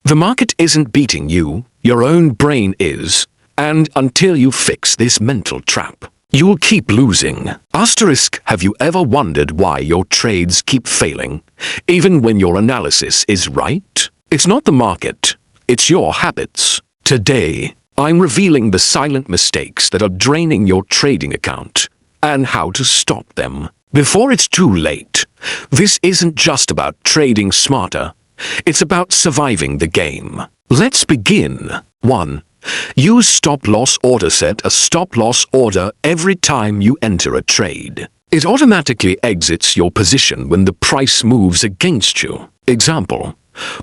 The market isn't beating you, your own brain is, and until you fix this mental trap, you'll keep losing. Asterisk, have you ever wondered why your trades keep failing, even when your analysis is right? It's not the market, it's your habits. Today, I'm revealing the silent mistakes that are draining your trading account, and how to stop them before it's too late. This isn't just about trading smarter, it's about surviving the game. Let's begin. 1. Use stop-loss order. Set a stop-loss order every time you enter a trade. It automatically exits your position when the price moves against you. Example,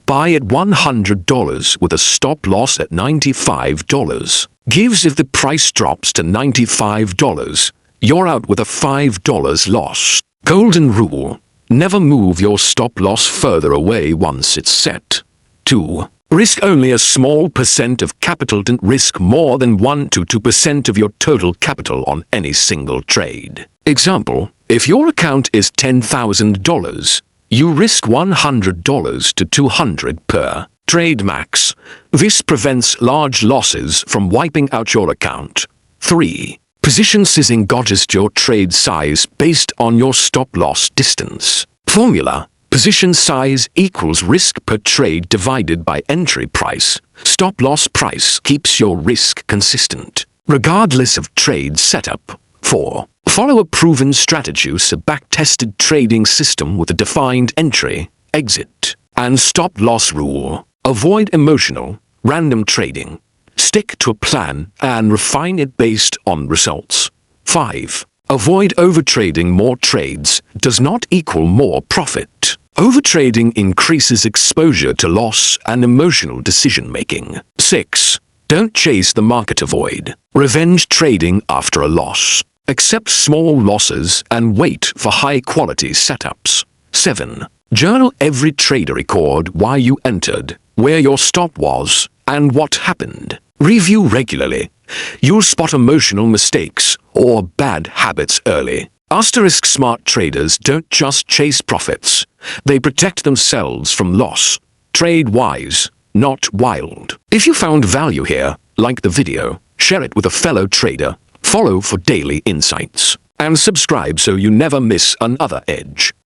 buy at $100 with a stop-loss at $95. Gives if the price drops to $95, you're out with a $5 loss. Golden rule. Never move your stop-loss further away once it's set. 2. Risk only a small percent of capital. Don't risk more than 1 to 2% of your total capital on any single trade. Example, if your account is $10,000, you risk $100 to $200 per trade max. This prevents large losses from wiping out your account. 3. Position sizing. Adjust your trade size based on your stop-loss distance. Formula: position size equals risk per trade divided by entry price. Stop-loss price keeps your risk consistent, regardless of trade setup. 4. Follow a proven strategy. Use a back-tested trading system with a defined entry, exit, and stop-loss rule. Avoid emotional, random trading. Stick to a plan and refine it based on results. 5. Avoid overtrading. More trades does not equal more profit. Overtrading increases exposure to loss and emotional decision-making. 6. Don't chase the market. Avoid revenge trading after a loss. Accept small losses and wait for high-quality setups. 7. Journal every trade. Record why you entered, where your stop was, and what happened. Review regularly. You'll spot emotional mistakes or bad habits early. Asterisk, smart traders don't just chase profits. They protect themselves from loss. Trade wise, not wild. If you found value here, like the video, share it with a fellow trader, follow for daily insights, and subscribe so you never miss another edge.